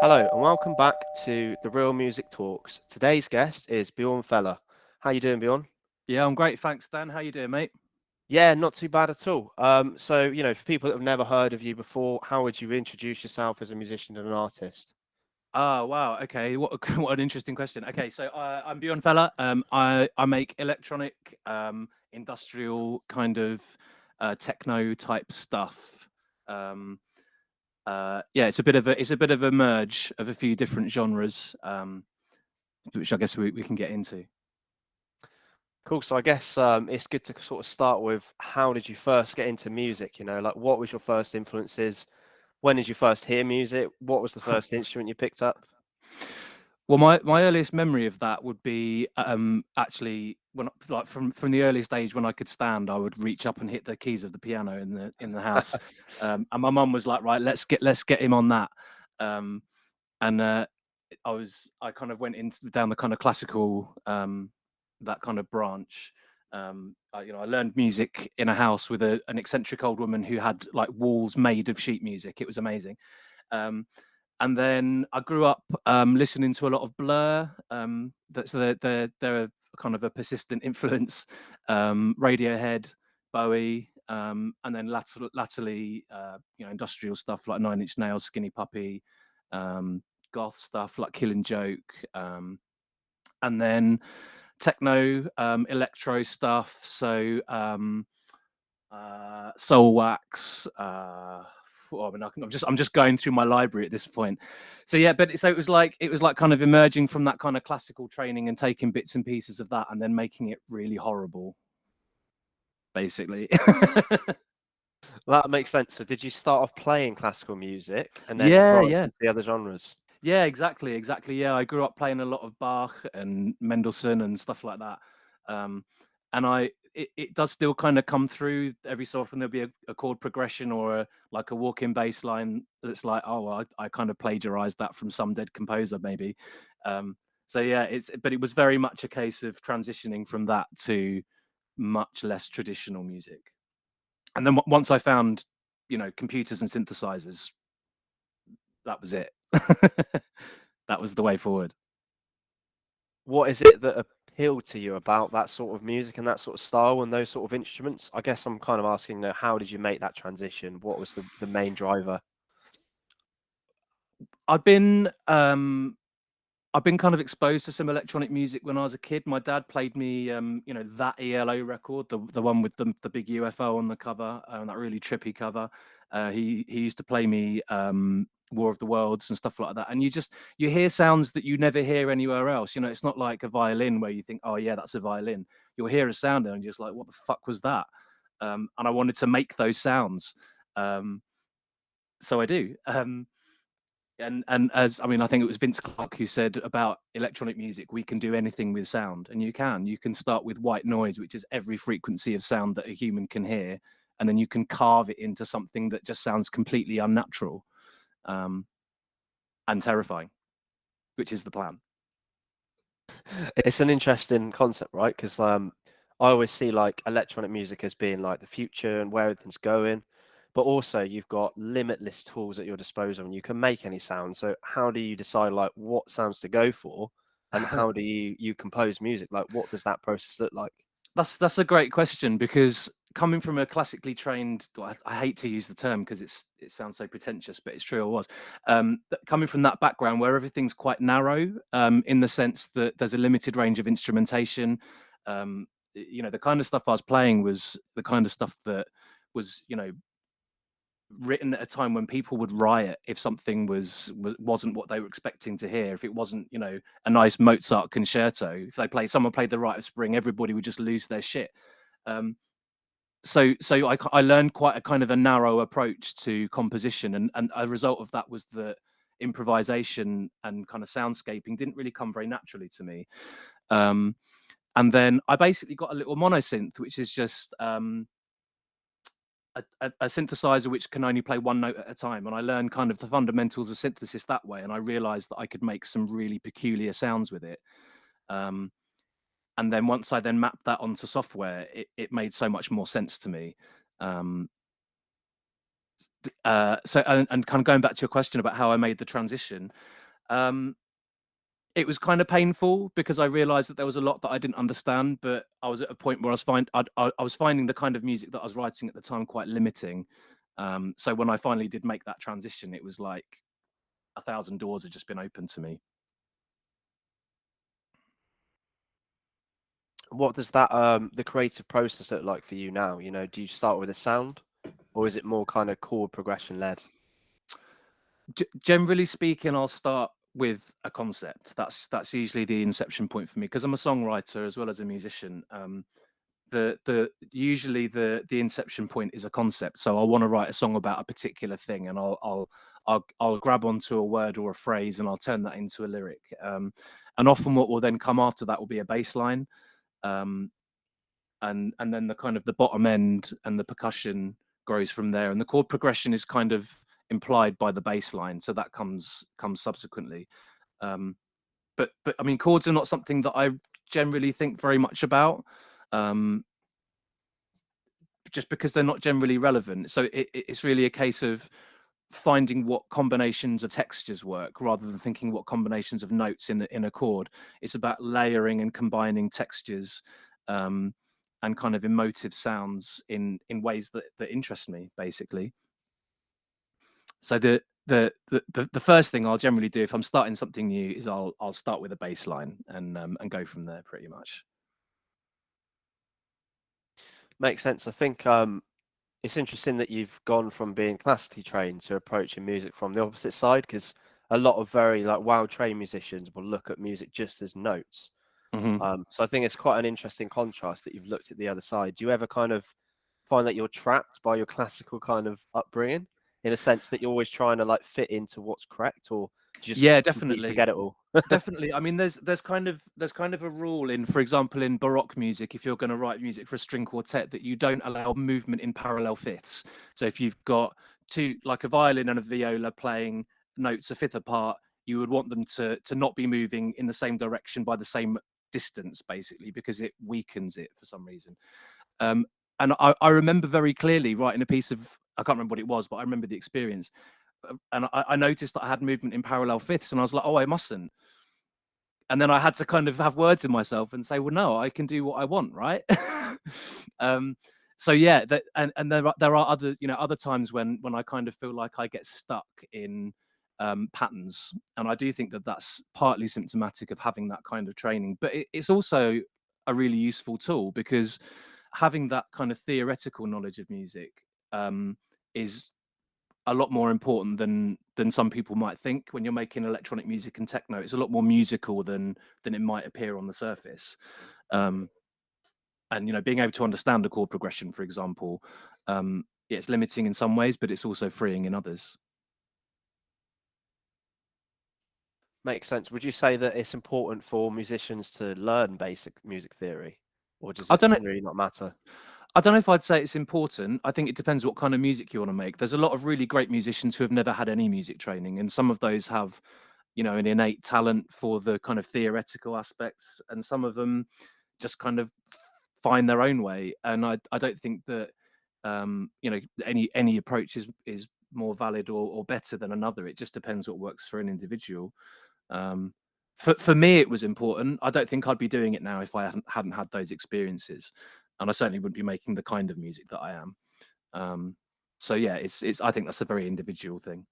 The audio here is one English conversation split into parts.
Hello and welcome back to the Real Music Talks. Today's guest is BJøRN FELLE. How you doing, BJøRN? Yeah, I'm great. Thanks, Dan. How you doing, mate? Yeah, not too bad at all. For people that have never heard of you before, how would you introduce yourself as a musician and an artist? Oh, wow. Okay. What what an interesting question. Okay, so I'm BJøRN FELLE. I make electronic, industrial kind of techno type stuff. Yeah, it's a bit of a merge of a few different genres, which I guess we can get into. Cool. So I guess it's good to sort of start with how did you first get into music? You know, like what was your first influences? When did you first hear music? What was the first instrument you picked up? Well, my earliest memory of that would be actually when like from the earliest age when I could stand, I would reach up and hit the keys of the piano in the house, and my mum was like, "Right, let's get him on that," and I kind of went down the kind of classical that kind of branch. I learned music in a house with an eccentric old woman who had like walls made of sheet music. It was amazing. And then I grew up listening to a lot of Blur. They're kind of a persistent influence. Radiohead, Bowie, and then latterly, industrial stuff like Nine Inch Nails, Skinny Puppy, goth stuff like Killing Joke, and then techno, electro stuff. So Soul Wax. I'm just going through my library at this point. So yeah, but so it was like kind of emerging from that kind of classical training and taking bits and pieces of that and then making it really horrible, basically. That makes sense. So did you start off playing classical music and then Yeah, branch yeah. into the other genres? Yeah, exactly. Yeah, I grew up playing a lot of Bach and Mendelssohn and stuff like that. And it does still kind of come through every so often. There'll be a chord progression or like a walk-in bass line that's like, oh, well, I kind of plagiarized that from some dead composer, maybe. So yeah, but it was very much a case of transitioning from that to much less traditional music. And then once I found, computers and synthesizers, that was it. That was the way forward. What is it that appealed to you about that sort of music and that sort of style and those sort of instruments? I guess I'm kind of asking, how did you make that transition? What was the main driver? I've been I've been kind of exposed to some electronic music when I was a kid. My dad played me, that ELO record, the one with the big UFO on the cover, that really trippy cover. He used to play me War of the Worlds and stuff like that. And you hear sounds that you never hear anywhere else. It's not like a violin where you think, oh yeah, that's a violin. You'll hear a sound and you're just like, what the fuck was that? And I wanted to make those sounds. So I do. And as I mean, I think it was Vince Clarke who said about electronic music, we can do anything with sound, and you can start with white noise, which is every frequency of sound that a human can hear, and then you can carve it into something that just sounds completely unnatural, and terrifying, which is the plan. It's an interesting concept, right? Because I always see like electronic music as being like the future and where everything's going, but also you've got limitless tools at your disposal and you can make any sound. So how do you decide like what sounds to go for, and how do you compose music? Like what does that process look like? That's a great question, because coming from a classically trained, well, I hate to use the term because it sounds so pretentious, but it's true. I was coming from that background where everything's quite narrow, in the sense that there's a limited range of instrumentation. The kind of stuff I was playing was the kind of stuff that was, written at a time when people would riot if something wasn't what they were expecting to hear. If it wasn't, a nice Mozart concerto, if someone played the Rite of Spring, everybody would just lose their shit. So I learned quite a kind of a narrow approach to composition, and a result of that was that improvisation and kind of soundscaping didn't really come very naturally to me. And then I basically got a little monosynth, which is just a synthesizer which can only play one note at a time, and I learned kind of the fundamentals of synthesis that way, and I realized that I could make some really peculiar sounds with it. And then once I then mapped that onto software, it made so much more sense to me. And kind of going back to your question about how I made the transition, it was kind of painful because I realized that there was a lot that I didn't understand, but I was at a point where I was finding the kind of music that I was writing at the time quite limiting. So when I finally did make that transition, it was like 1,000 doors had just been opened to me. What does that the creative process look like for you now? You know, do you start with a sound, or is it more kind of chord progression led? Generally speaking, I'll start with a concept. That's usually the inception point for me because I'm a songwriter as well as a musician. Usually the inception point is a concept. So I want to write a song about a particular thing, and I'll grab onto a word or a phrase and I'll turn that into a lyric. And often what will then come after that will be a bass line. And then the kind of the bottom end and the percussion grows from there, and the chord progression is kind of implied by the bass line, so that comes subsequently. But I mean, chords are not something that I generally think very much about, just because they're not generally relevant. So it's really a case of finding what combinations of textures work rather than thinking what combinations of notes in a chord. It's about layering and combining textures and kind of emotive sounds in ways that interest me, basically. So the first thing I'll generally do if I'm starting something new is I'll start with a bass line and go from there pretty much. Makes sense. I think it's interesting that you've gone from being classically trained to approaching music from the opposite side, because a lot of very like well-trained musicians will look at music just as notes. So I think it's quite an interesting contrast that you've looked at the other side. Do you ever kind of find that you're trapped by your classical kind of upbringing, in a sense that you're always trying to like fit into what's correct, or do you just Yeah, completely definitely. forget it all? Definitely. I mean, there's kind of a rule in, for example, in Baroque music, if you're going to write music for a string quartet, that you don't allow movement in parallel fifths. So if you've got two, like a violin and a viola playing notes a fifth apart, you would want them to not be moving in the same direction by the same distance, basically, because it weakens it for some reason. And I remember very clearly writing a piece of, I can't remember what it was, but I remember the experience. And I noticed that I had movement in parallel fifths, and I was like, oh, I mustn't. And then I had to kind of have words in myself and say, well, no, I can do what I want, right? So yeah, and there are other, you know, other times when I kind of feel like I get stuck in patterns, and I do think that that's partly symptomatic of having that kind of training. But it's also a really useful tool, because having that kind of theoretical knowledge of music is a lot more important than some people might think. When you're making electronic music and techno, it's a lot more musical than it might appear on the surface. And you know, being able to understand the chord progression, for example, yeah, it's limiting in some ways, but it's also freeing in others. Makes sense. Would you say that it's important for musicians to learn basic music theory, or does I it don't know. really not matter? I don't know if I'd say it's important. I think it depends what kind of music you want to make. There's a lot of really great musicians who have never had any music training, and some of those have, you know, an innate talent for the kind of theoretical aspects, and some of them just kind of find their own way. And I don't think that you know, any approach is more valid or better than another. It just depends what works for an individual. For me, it was important. I don't think I'd be doing it now if I hadn't had those experiences, and I certainly wouldn't be making the kind of music that I am. So yeah, it's I think that's a very individual thing.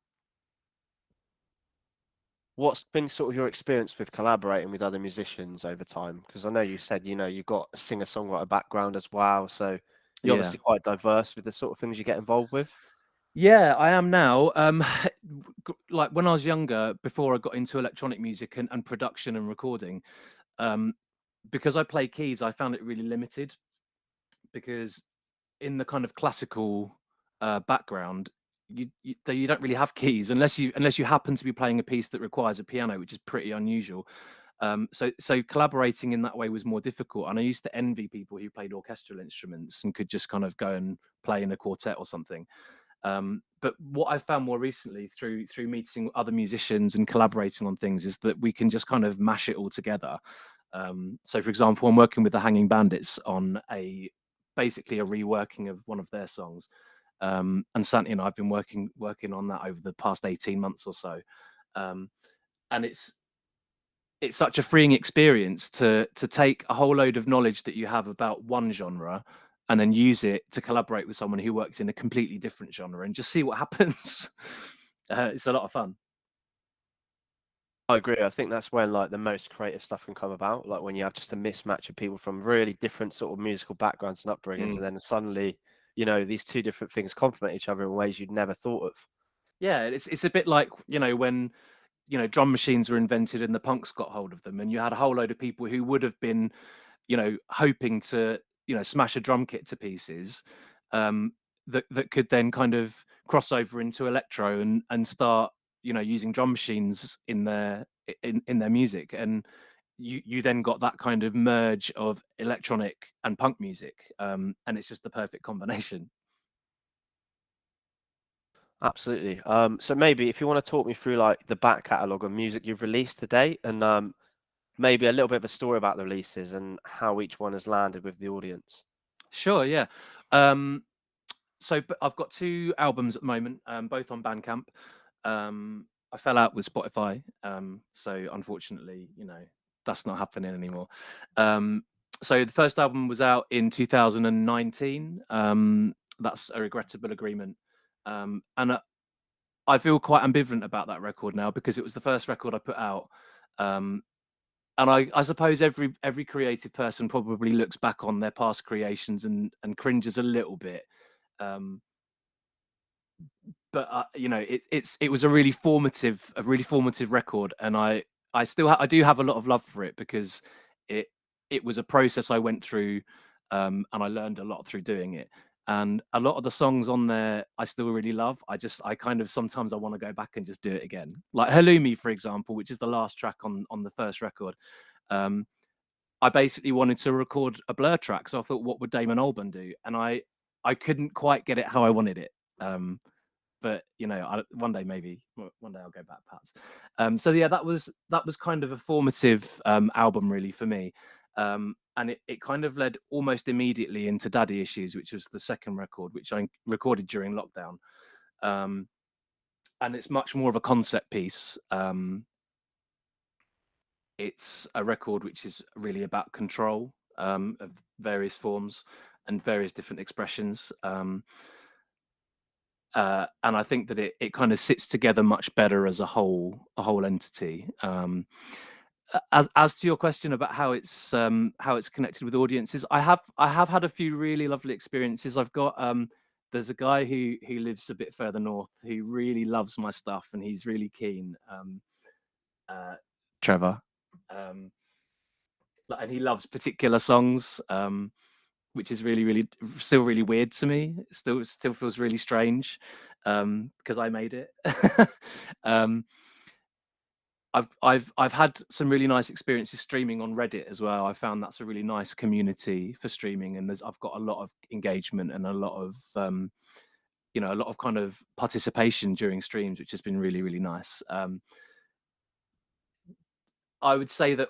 What's been sort of your experience with collaborating with other musicians over time? Because I know you said, you know, you've got a singer-songwriter background as well, so you're Yeah. obviously quite diverse with the sort of things you get involved with. Yeah, I am now. Like when I was younger, before I got into electronic music and production and recording, because I play keys, I found it really limited, because in the kind of classical background, you don't really have keys unless you happen to be playing a piece that requires a piano, which is pretty unusual. So collaborating in that way was more difficult, and I used to envy people who played orchestral instruments and could just kind of go and play in a quartet or something. But what I've found more recently through meeting other musicians and collaborating on things is that we can just kind of mash it all together. So for example, I'm working with the Hanging Bandits on basically a reworking of one of their songs. And Santi and I've been working on that over the past 18 months or so. And it's such a freeing experience to take a whole load of knowledge that you have about one genre and then use it to collaborate with someone who works in a completely different genre and just see what happens. It's a lot of fun. I agree. I think that's when like the most creative stuff can come about. Like when you have just a mismatch of people from really different sort of musical backgrounds and upbringings, and then suddenly, you know, these two different things complement each other in ways you'd never thought of. Yeah, it's a bit like, you know, when, you know, drum machines were invented and the punks got hold of them, and you had a whole load of people who would have been, you know, hoping to, you know, smash a drum kit to pieces, that could then kind of cross over into electro and start, you know, using drum machines in their music, and you then got that kind of merge of electronic and punk music, and it's just the perfect combination. Absolutely. So maybe if you want to talk me through like the back catalogue of music you've released to date, and maybe a little bit of a story about the releases and how each one has landed with the audience. Sure, yeah. So I've got 2 albums at the moment, both on Bandcamp. I fell out with Spotify, so unfortunately, you know, that's not happening anymore. So the first album was out in 2019. That's A Regrettable Agreement, and I feel quite ambivalent about that record now because it was the first record I put out. And I suppose every creative person probably looks back on their past creations and cringes a little bit. But you know, it was a really formative record, and I do have a lot of love for it because it was a process I went through, and I learned a lot through doing it. And a lot of the songs on there I still really love. I kind of sometimes I want to go back and just do it again. Like Halloumi, for example, which is the last track on the first record. I basically wanted to record a Blur track, so I thought, what would Damon Albarn do? And I couldn't quite get it how I wanted it. But you know, one day maybe, one day I'll go back perhaps. So yeah, that was kind of a formative album really for me, and it kind of led almost immediately into Daddy Issues, which was the second record, which I recorded during lockdown, and it's much more of a concept piece. It's a record which is really about control of various forms and various different expressions. And I think that it kind of sits together much better as a whole entity. As to your question about how it's connected with audiences, I have had a few really lovely experiences. I've got there's a guy who lives a bit further north who really loves my stuff and he's really keen. Trevor, and he loves particular songs. Which is really still really weird to me. It still feels really strange because I made it. I've had some really nice experiences streaming on Reddit as well. I found that's a really nice community for streaming, and I've got a lot of engagement and a lot of you know, a lot of kind of participation during streams, which has been really nice. I would say that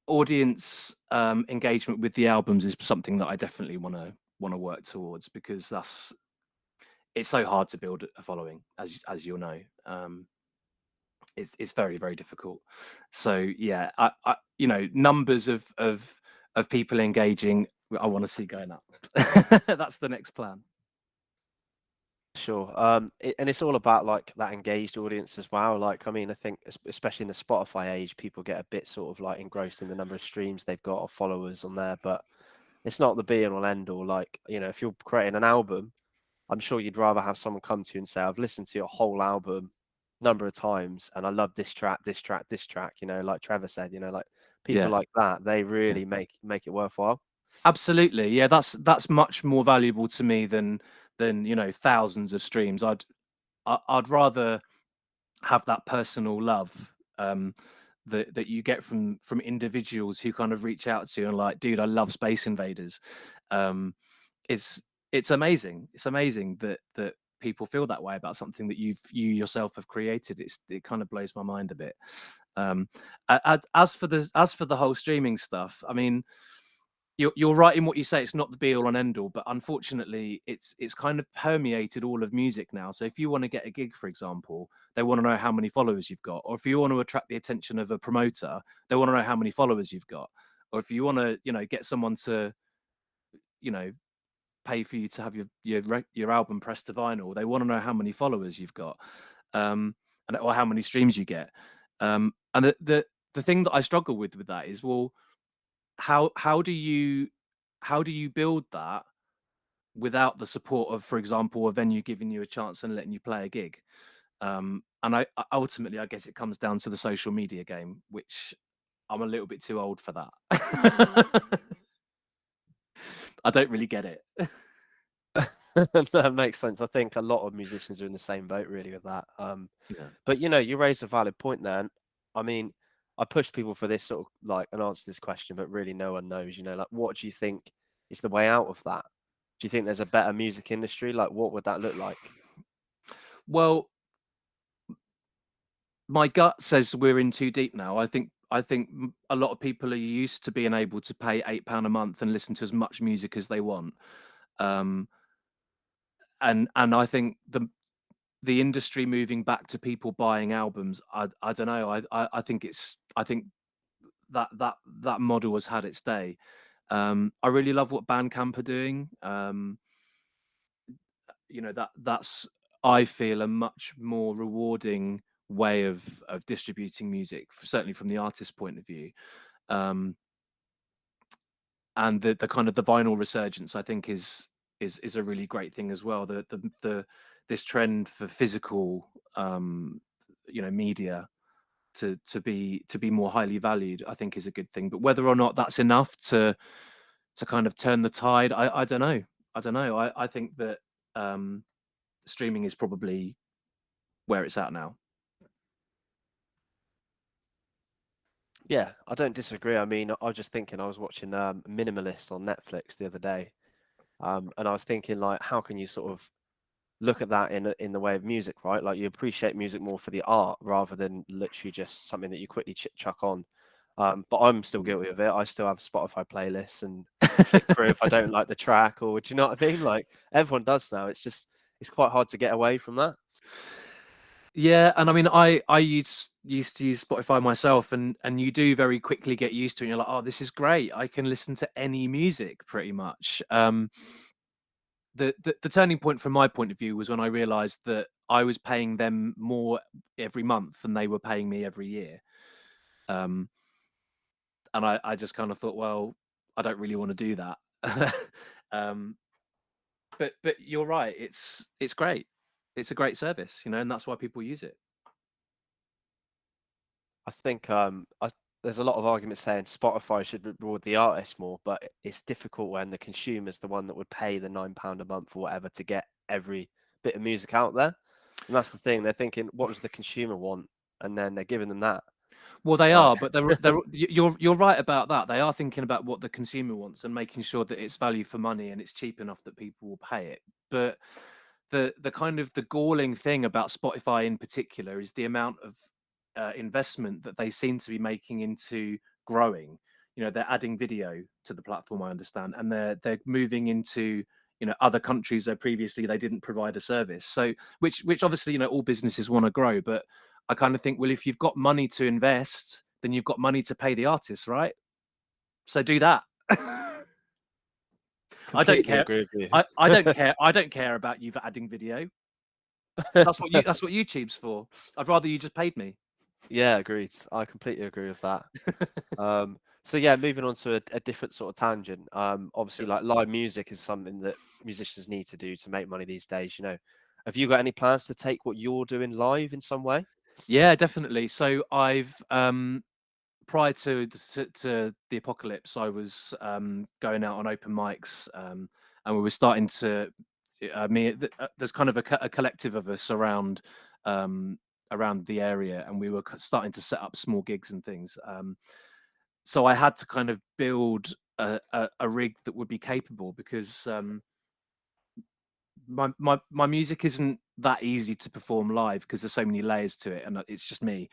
audience engagement with the albums is something that I definitely want to work towards, because it's so hard to build a following, as you'll know. It's very difficult. So yeah, I you know, numbers of people engaging, I want to see going up. That's the next plan. Sure. And it's all about like that engaged audience as well. Like, I mean, I think especially in the Spotify age, people get a bit sort of like engrossed in the number of streams they've got or followers on there, but it's not the be and all end all. Like, you know, if you're creating an album, I'm sure you'd rather have someone come to you and say, I've listened to your whole album number of times and I love this track, you know, like Trevor said, you know, like people like that, they really make it worthwhile. Absolutely. Yeah, that's much more valuable to me than you know, thousands of streams. I'd rather have that personal love that you get from individuals who kind of reach out to you and like, dude, I love Space Invaders. It's amazing. It's amazing that people feel that way about something that you yourself have created. It kind of blows my mind a bit. As for the whole streaming stuff, I mean, you're right in what you say. It's not the be all and end all, but unfortunately, it's kind of permeated all of music now. So if you want to get a gig, for example, they want to know how many followers you've got, or if you want to attract the attention of a promoter, they want to know how many followers you've got, or if you want to, get someone to, pay for you to have your album pressed to vinyl, they want to know how many followers you've got, and or how many streams you get. And the thing that I struggle with that is, well, how do you build that without the support of, for example, a venue giving you a chance and letting you play a gig? And ultimately, I guess it comes down to the social media game, which I'm a little bit too old for that. I don't really get it. That makes sense. I think a lot of musicians are in the same boat really with that. Yeah. But you raised a valid point there. And, I mean, I push people for this sort of like an answer to this question, but really no one knows. Like, what do you think is the way out of that? Do you think there's a better music industry? Like, what would that look like? Well, my gut says we're in too deep now. I think a lot of people are used to being able to pay £8 a month and listen to as much music as they want. And I think the industry moving back to people buying albums, I don't know. I think that model has had its day. I really love what Bandcamp are doing. That's, I feel, a much more rewarding way of distributing music, certainly from the artist's point of view. And the kind of the vinyl resurgence, I think, is a really great thing as well. This trend for physical media to be more highly valued, I think, is a good thing. But whether or not that's enough to kind of turn the tide, I don't know. I think that streaming is probably where it's at now. Yeah, I don't disagree. I mean, I was just thinking, I was watching Minimalist on Netflix the other day, and I was thinking, like, how can you sort of look at that in the way of music, right? Like, you appreciate music more for the art rather than literally just something that you quickly chuck on. But I'm still guilty of it. I still have Spotify playlists and flick through if I don't like the track, or do you know what I mean? Like, everyone does now. It's quite hard to get away from that. Yeah, and I mean, I used to use Spotify myself, and you do very quickly get used to it. And you're like, oh, this is great. I can listen to any music pretty much. The turning point from my point of view was when I realized that I was paying them more every month than they were paying me every year. And I just kind of thought, well, I don't really want to do that. But you're right. It's great. It's a great service, and that's why people use it. I think there's a lot of arguments saying Spotify should reward the artist more, but it's difficult when the consumer's the one that would pay the £9 a month or whatever to get every bit of music out there. And that's the thing. They're thinking, what does the consumer want? And then they're giving them that. Well, they are, but you're right about that. They are thinking about what the consumer wants and making sure that it's value for money and it's cheap enough that people will pay it. But the kind of the galling thing about Spotify in particular is the amount of investment that they seem to be making into growing. They're adding video to the platform, I understand, and they're moving into other countries where previously they didn't provide a service. So which obviously all businesses want to grow, but I kind of think, well, if you've got money to invest, then you've got money to pay the artists, right? So do that. I don't care. Agree with you. I don't care. I don't care about you for adding video. That's what YouTube's for. I'd rather you just paid me. Yeah, agreed. I completely agree with that. So yeah, moving on to a different sort of tangent. Obviously, like, live music is something that musicians need to do to make money these days. Have you got any plans to take what you're doing live in some way? Yeah, definitely. So I've prior to the apocalypse, I was going out on open mics, and we were starting to there's kind of a collective of us around the area, and we were starting to set up small gigs and things. So I had to kind of build a rig that would be capable, because my music isn't that easy to perform live because there's so many layers to it, and it's just me.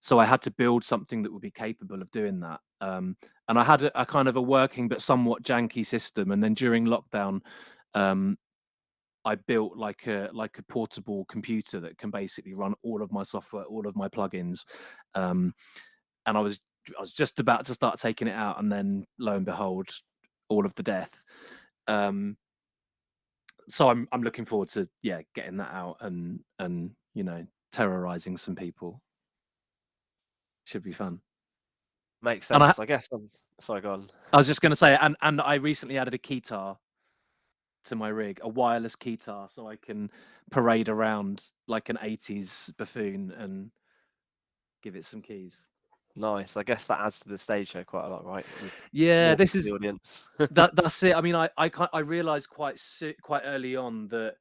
So I had to build something that would be capable of doing that. And I had a kind of a working but somewhat janky system. And then during lockdown, I built like a portable computer that can basically run all of my software, all of my plugins. And I was just about to start taking it out, and then lo and behold, all of the death. So I'm looking forward to getting that out and terrorizing some people. Should be fun. Makes And sense. I guess. Sorry, go on. I was just going to say, and I recently added a keytar to my rig, a wireless keytar, so I can parade around like an 80s buffoon and give it some keys. Nice. I guess that adds to the stage show quite a lot, right? Yeah, this is the audience. that's it. I mean, I realized quite early on that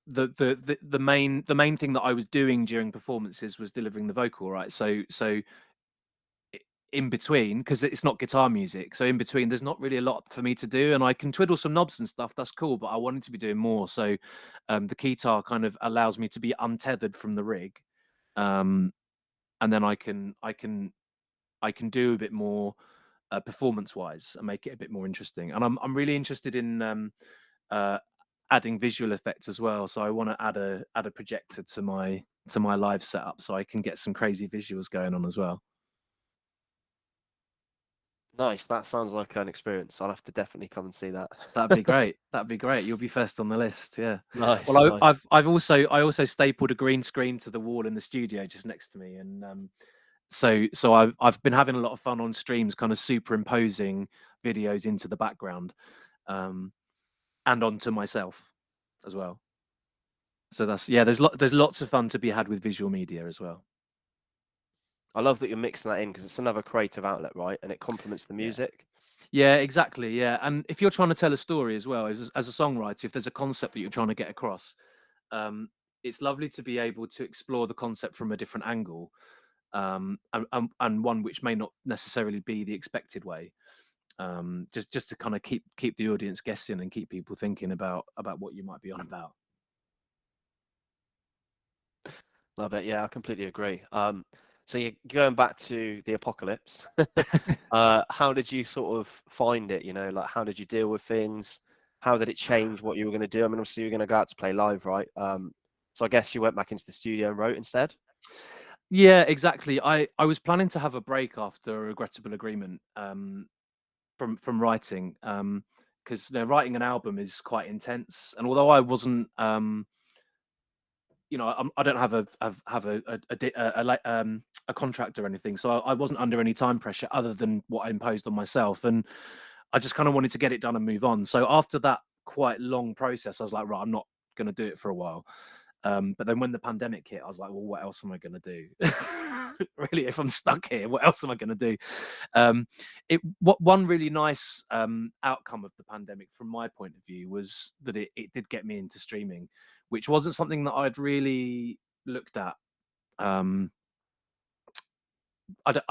the main thing that I was doing during performances was delivering the vocal, right? So in between, because it's not guitar music, so in between there's not really a lot for me to do, and I can twiddle some knobs and stuff, that's cool, but I wanted to be doing more. So the keytar kind of allows me to be untethered from the rig, and then I can do a bit more performance wise and make it a bit more interesting. And I'm really interested in adding visual effects as well, so I want to add a projector to my live setup so I can get some crazy visuals going on as well. Nice. That sounds like an experience. I'll have to definitely come and see that. That'd be great. That'd be great. You'll be first on the list. Yeah. Nice. Well, Nice. I also stapled a green screen to the wall in the studio just next to me, and so I've been having a lot of fun on streams, kind of superimposing videos into the background, and onto myself as well. So there's lots of fun to be had with visual media as well. I love that you're mixing that in, because it's another creative outlet, right? And it complements the music. Yeah, exactly. Yeah, and if you're trying to tell a story as well as a songwriter, if there's a concept that you're trying to get across, it's lovely to be able to explore the concept from a different angle, and one which may not necessarily be the expected way. Just to kind of keep the audience guessing and keep people thinking about what you might be on about. Love it. Yeah, I completely agree. So you're going back to the apocalypse. How did you sort of find it? Like, how did you deal with things? How did it change what you were going to do? I mean, obviously you're going to go out to play live, right? So I guess you went back into the studio and wrote instead. Yeah, exactly. I was planning to have a break after a regrettable agreement from writing, because writing an album is quite intense. And although I wasn't, I don't have a contract or anything, so I wasn't under any time pressure other than what I imposed on myself, and I just kind of wanted to get it done and move on. So after that quite long process, I was like, right, I'm not going to do it for a while. But then when the pandemic hit, I was like, well, what else am I going to do? Really, if I'm stuck here, what else am I going to do? One really nice outcome of the pandemic, from my point of view, was that it did get me into streaming, which wasn't something that I'd really looked at. I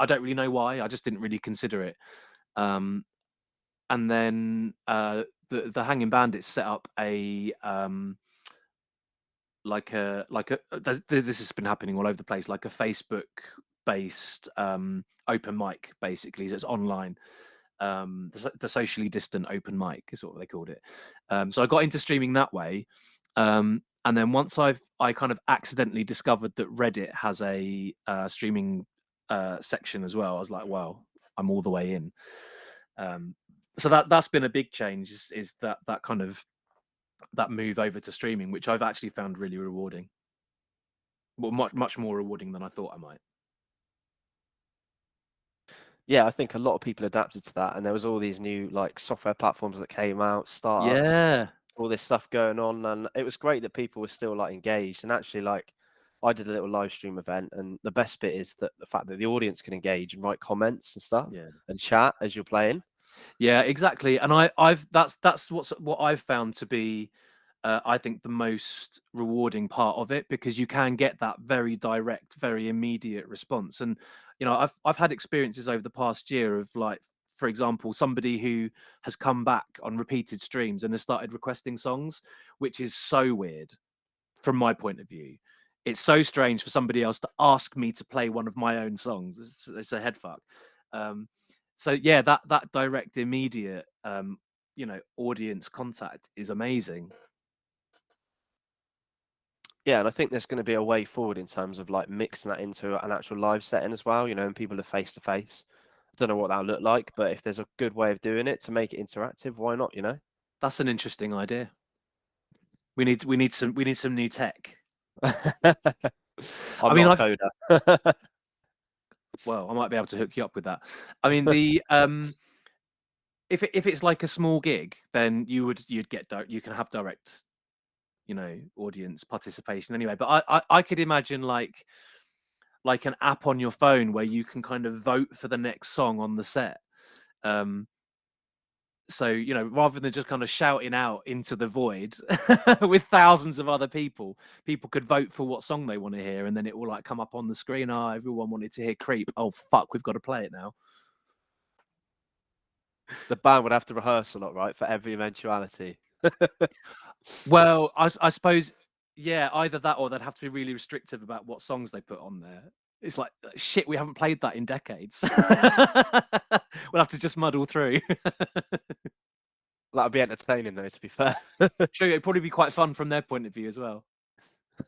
don't really know why. I just didn't really consider it. And then the Hanging Bandits set up a this has been happening all over the place, like a Facebook based open mic, basically. So it's online. The socially distant open mic is what they called it. So I got into streaming that way. And then once I kind of accidentally discovered that Reddit has a streaming section as well, I was like, wow, I'm all the way in. So that's been a big change, is that kind of that move over to streaming, which I've actually found really rewarding. Well, much more rewarding than I thought I might. Yeah, I think a lot of people adapted to that, and there was all these new like software platforms that came out, startups, Yeah, all this stuff going on, and it was great that people were still like engaged. And actually, like, I did a little live stream event, and the best bit is that the fact that the audience can engage and write comments and stuff, and chat as you're playing. Yeah, exactly. And that's what I've found to be, I think, the most rewarding part of it, because you can get that very direct, very immediate response. And I've had experiences over the past year of, like, for example, somebody who has come back on repeated streams and has started requesting songs, which is so weird from my point of view. it's so strange for somebody else to ask me to play one of my own songs. It's a head fuck. So yeah, that direct, immediate, you know, audience contact is amazing. Yeah, and I think there's going to be a way forward in terms of like mixing that into an actual live setting as well, you know, and people are face to face. I don't know what that'll look like, but if there's a good way of doing it to make it interactive, why not, you know? That's an interesting idea. We need some new tech. I'm not a coder. Well, I might be able to hook you up with that. I mean, the if it's like a small gig, then you'd get you can have direct, you know, audience participation anyway. But I could imagine like an app on your phone where you can kind of vote for the next song on the set. So, you know, rather than just kind of shouting out into the void with thousands of other people could vote for what song they want to hear, and then it will like come up on the screen. Oh, everyone wanted to hear Creep. Oh fuck, we've got to play it now. The band would have to rehearse a lot, right, for every eventuality. Well, I suppose, yeah, either that or they'd have to be really restrictive about what songs they put on there. It's like, shit, we haven't played that in decades. We'll have to just muddle through. That'd be entertaining, though, to be fair. Sure, it'd probably be quite fun from their point of view as well.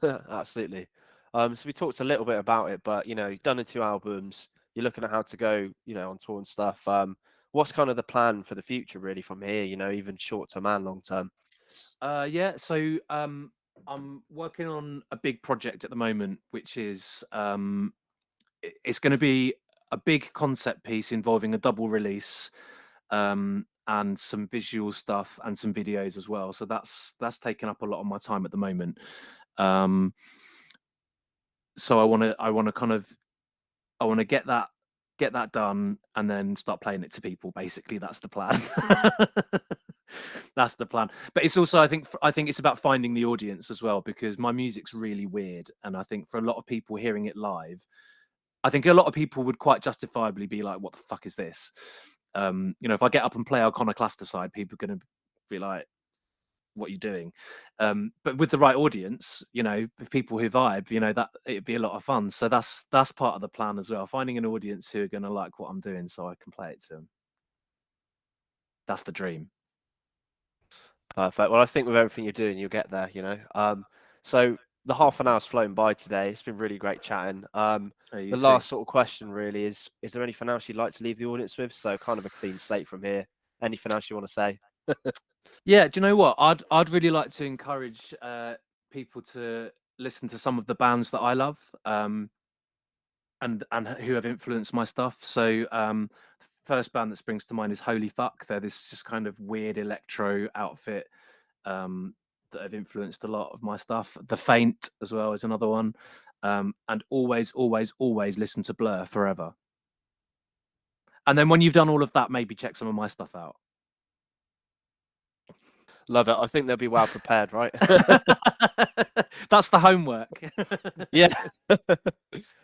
Absolutely. So we talked a little bit about it, but, you know, you've done 2 albums. You're looking at how to go, you know, on tour and stuff. What's kind of the plan for the future, really, from here, you know, even short term and long term? Yeah, so I'm working on a big project at the moment, which is it's going to be a big concept piece involving a double release, and some visual stuff and some videos as well. So that's taken up a lot of my time at the moment. So I want to get that done and then start playing it to people. Basically, that's the plan. That's the plan. But it's also, I think it's about finding the audience as well, because my music's really weird, and I think for a lot of people hearing it live, I think a lot of people would quite justifiably be like, what the fuck is this? You know, if I get up and play Iconoclasticide, people are going to be like, what are you doing? But with the right audience, you know, people who vibe, you know, that it'd be a lot of fun. So that's part of the plan as well, finding an audience who are going to like what I'm doing so I can play it to them. That's the dream. Perfect. Well, I think with everything you're doing, you'll get there, you know. So the half an hour's flown by today. It's been really great chatting. The last sort of question really is there anything else you'd like to leave the audience with? So kind of a clean slate from here. Anything else you want to say? Yeah, do you know what? I'd really like to encourage people to listen to some of the bands that I love, and who have influenced my stuff. So first band that springs to mind is Holy Fuck. They're this just kind of weird electro outfit that have influenced a lot of my stuff. The Faint as well is another one. And always listen to Blur forever. And then when you've done all of that, maybe check some of my stuff out. Love it. I think they'll be well prepared, right? That's the homework. Yeah.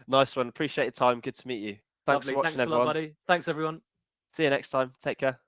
Nice one. Appreciate your time. Good to meet you. Thanks Lovely. for watching, Thanks everyone. a lot, buddy. Thanks, everyone. See you next time. Take care.